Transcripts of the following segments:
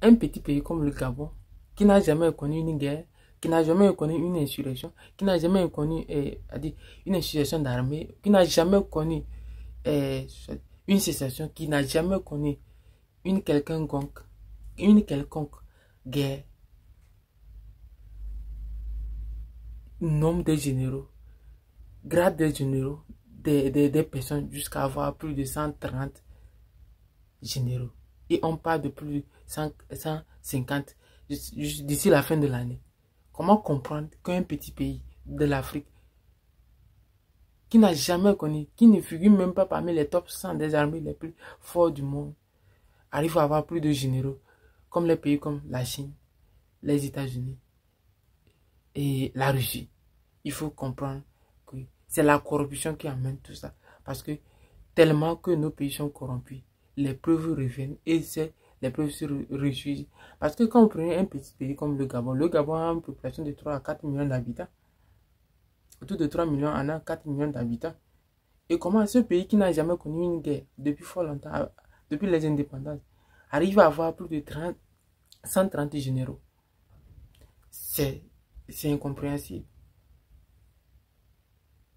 Un petit pays comme le Gabon, qui n'a jamais connu une guerre, qui n'a jamais connu une insurrection, qui n'a jamais connu une insurrection d'armée, qui n'a jamais connu eh, une cessation, qui n'a jamais connu une quelconque, une quelconque guerre, nombre de généraux, grade de généraux, des personnes jusqu'à avoir plus de 130 généraux. Et on parle de plus de 150 d'ici la fin de l'année. Comment comprendre qu'un petit pays de l'Afrique qui n'a jamais connu, qui ne figure même pas parmi les top 100 des armées les plus fortes du monde, arrive à avoir plus de généraux comme les pays comme la Chine, les États-Unis et la Russie? Il faut comprendre que c'est la corruption qui amène tout ça. Parce que tellement que nos pays sont corrompus, les preuves reviennent et les preuves se réjouissent. Parce que quand vous prenez un petit pays comme le Gabon a une population de 3 à 4 millions d'habitants. Autour de 3 millions en a 4 millions d'habitants. Et comment ce pays qui n'a jamais connu une guerre depuis fort longtemps, depuis les indépendances, arrive à avoir plus de 130 généraux? C'est incompréhensible.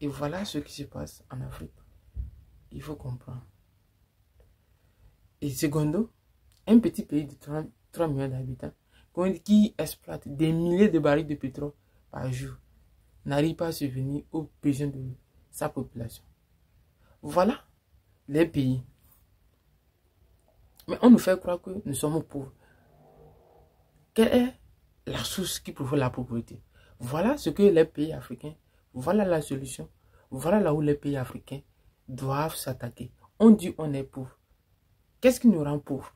Et voilà ce qui se passe en Afrique. Il faut comprendre. Et secondo, un petit pays de 3 millions d'habitants qui exploite des milliers de barils de pétrole par jour n'arrive pas à subvenir aux besoins de sa population. Voilà les pays. Mais on nous fait croire que nous sommes pauvres. Quelle est la source qui prouve la pauvreté? Voilà ce que les pays africains, voilà la solution. Voilà là où les pays africains doivent s'attaquer. On dit on est pauvre. Qu'est-ce qui nous rend pauvres?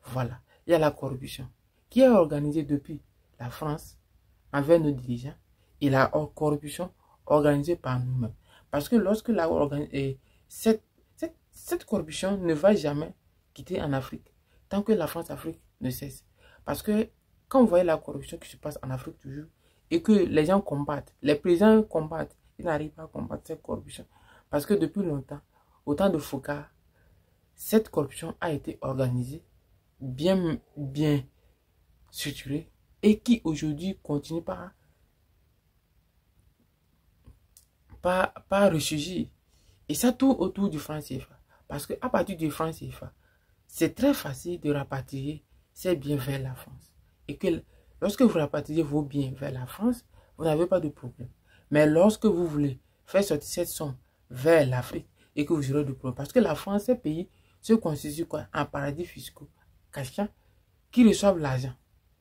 Voilà, il y a la corruption qui est organisée depuis la France envers nos dirigeants et la corruption organisée par nous-mêmes. Parce que lorsque cette corruption ne va jamais quitter en Afrique tant que la France-Afrique ne cesse. Parce que quand vous voyez la corruption qui se passe en Afrique toujours et que les gens combattent, les présidents combattent, ils n'arrivent pas à combattre cette corruption. Parce que depuis longtemps, au temps de Foucault, cette corruption a été organisée, bien structurée et qui aujourd'hui continue par ressurgir. Et ça tout autour du franc CFA. Parce qu'à partir du franc CFA, c'est très facile de rapatrier ces biens vers la France. Et que lorsque vous rapatriez vos biens vers la France, vous n'avez pas de problème. Mais lorsque vous voulez faire sortir cette somme vers l'Afrique et que vous aurez de problème, parce que la France, ces pays se constituent quoi? En paradis fiscaux cachants qui reçoivent l'argent.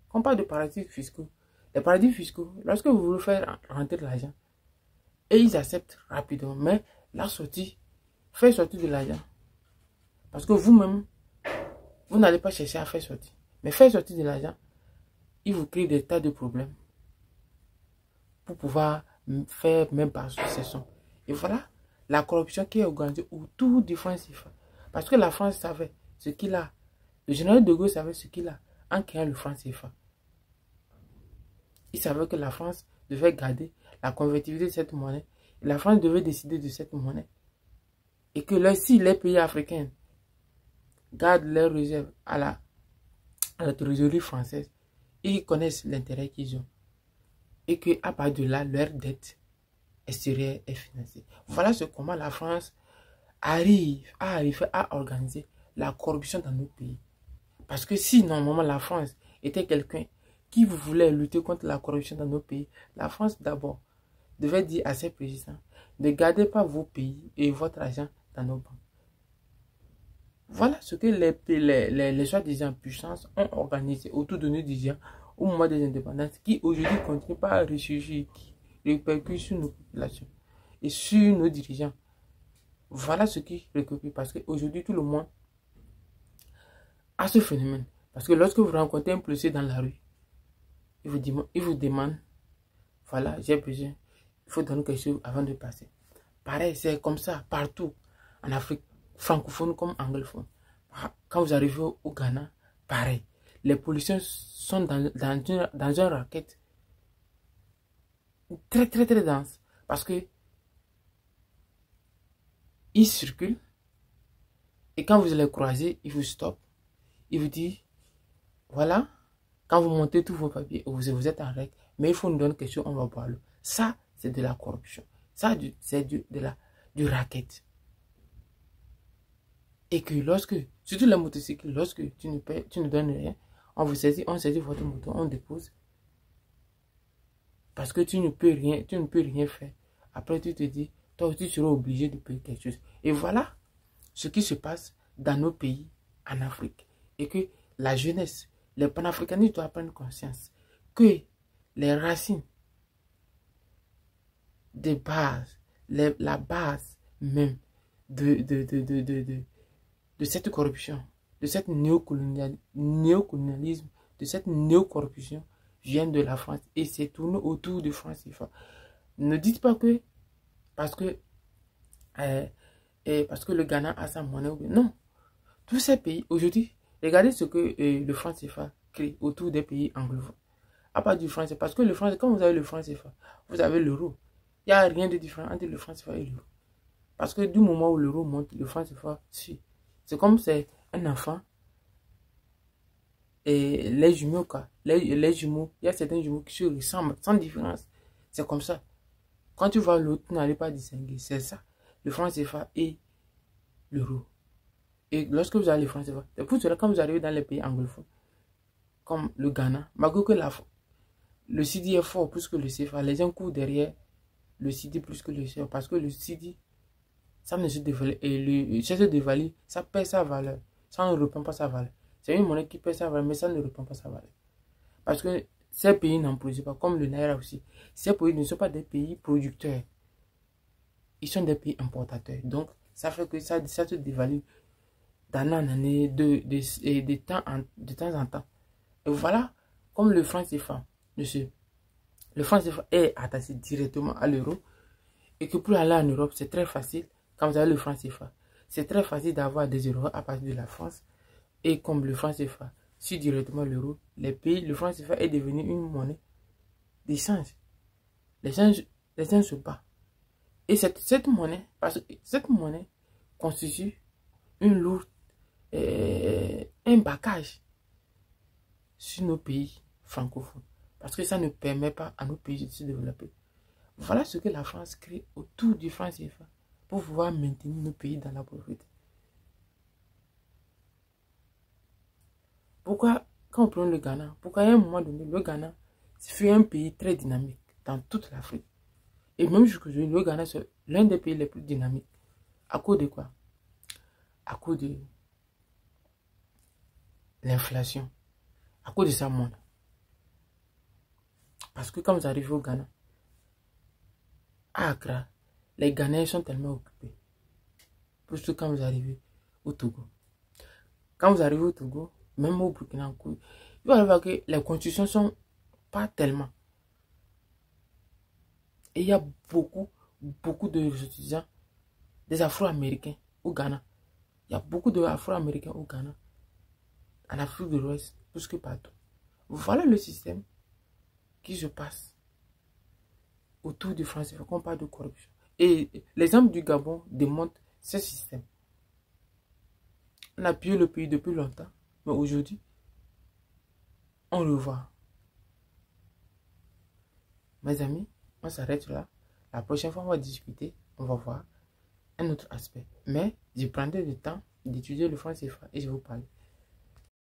Quand on parle de paradis fiscaux, les paradis fiscaux, lorsque vous voulez faire rentrer de l'argent, et ils acceptent rapidement, mais la sortie, faire sortir de l'argent, parce que vous-même, vous n'allez pas chercher à faire sortir, mais faire sortir de l'argent, il vous crée des tas de problèmes pour pouvoir faire même par succession. Et voilà la corruption qui est organisée autour du franc CFA. Parce que la France savait ce qu'il a. Le général de Gaulle savait ce qu'il a en créant le franc CFA. Il savait que la France devait garder la convertibilité de cette monnaie. Et la France devait décider de cette monnaie. Et que si les pays africains gardent leurs réserves à la trésorerie française, ils connaissent l'intérêt qu'ils ont. Et qu'à partir de là, leur dette extérieure est financée. Voilà comment la France arrive à organiser la corruption dans nos pays. Parce que si normalement la France était quelqu'un qui voulait lutter contre la corruption dans nos pays, la France d'abord devait dire à ses présidents, ne gardez pas vos pays et votre argent dans nos banques. Voilà ce que les soi-disant puissances ont organisé autour de nos dirigeants au moment des indépendances qui aujourd'hui continuent pas à ressurgir, qui répercutent sur nos populations et sur nos dirigeants. Voilà ce qui récupère parce qu'aujourd'hui tout le monde a ce phénomène. Parce que lorsque vous rencontrez un policier dans la rue, il vous demande, voilà, j'ai besoin, il faut donner quelque chose avant de passer. Pareil, c'est comme ça partout en Afrique, francophone comme anglophone. Quand vous arrivez au Ghana, pareil. Les policiers sont dans une raquette très dense. Parce que ils circulent et quand vous les croisez, ils vous stoppent. Ils vous disent, voilà, quand vous montez tous vos papiers, vous êtes en règle, mais il faut nous donner quelque chose, on va boire l'eau. Ça, c'est de la corruption. Ça, c'est du racket. Et que lorsque, surtout la motocycle, lorsque tu ne donnes rien, on saisit votre moto, on dépose. Parce que tu ne peux rien faire. Après, tu te dis, toi, tu seras obligé de payer quelque chose. Et voilà ce qui se passe dans nos pays en Afrique. Et que la jeunesse, les panafricanistes doivent prendre conscience que les racines des bases, la base même de cette corruption, de cette néocolonialisme, de cette néocorruption viennent de la France et c'est tourné autour de France CFA. Ne dites pas que parce que le Ghana a sa monnaie. Non. Tous ces pays, aujourd'hui, regardez ce que le franc CFA crée autour des pays anglophones. À part du franc CFA, parce que le franc, quand vous avez le franc CFA, vous avez l'euro. Il n'y a rien de différent entre le franc CFA et l'euro. Parce que du moment où l'euro monte, le franc CFA suit. C'est comme c'est un enfant. Et les jumeaux, quoi. Les jumeaux, il y a certains jumeaux qui se ressemblent sans différence. C'est comme ça. Quand tu vois l'autre, tu n'arrives pas à distinguer. C'est ça. Le franc CFA et l'euro. Et lorsque vous avez le franc CFA, c'est pour cela quand vous arrivez dans les pays anglophones, comme le Ghana, malgré que le CD est fort plus que le CFA, les gens courent derrière le CD plus que le CFA. Parce que le CD, ça ne se dévalue. Et ça se dévalue, ça perd sa valeur. Ça ne reprend pas sa valeur. C'est une monnaie qui perd sa valeur, mais ça ne reprend pas sa valeur. Parce que ces pays n'en produisent pas, comme le Naira aussi. Ces pays ne sont pas des pays producteurs. Ils sont des pays importateurs. Donc, ça fait que ça se dévalue d'année en année, de temps en temps. Et voilà, comme le franc CFA, le franc CFA est attaché directement à l'euro. Et que pour aller en Europe, c'est très facile. Quand vous avez le franc CFA, c'est très facile d'avoir des euros à partir de la France. Et comme le franc CFA suit directement l'euro, le franc CFA est devenu une monnaie d'échange. L'échange se bat. Et cette monnaie, parce que cette monnaie constitue une lourde, un bagage sur nos pays francophones. Parce que ça ne permet pas à nos pays de se développer. Voilà ce que la France crée autour du franc CFA pour pouvoir maintenir nos pays dans la pauvreté. Pourquoi, quand on prend le Ghana, pourquoi à un moment donné, le Ghana fut un pays très dynamique dans toute l'Afrique. Et même jusqu'aujourd'hui, le Ghana, c'est l'un des pays les plus dynamiques. À cause de quoi? À cause de l'inflation. À cause de sa monnaie. Parce que quand vous arrivez au Ghana, à Accra, les Ghanéens sont tellement occupés. Plus que quand vous arrivez au Togo. Quand vous arrivez au Togo, même au Burkina Faso, vous allez voir que les constructions ne sont pas tellement. Et il y a beaucoup de étudiants, des Afro-Américains au Ghana. Il y a beaucoup d'Afro-Américains au Ghana, en Afrique de l'Ouest, plus que partout. Voilà le système qui se passe autour du franc CFA, quand on parle de corruption. Et l'exemple du Gabon démontre ce système. On a pillé le pays depuis longtemps, mais aujourd'hui, on le voit. Mes amis, on s'arrête là. La prochaine fois, on va discuter, on va voir un autre aspect. Mais je prendrai le temps d'étudier le franc CFA et je vais vous parler.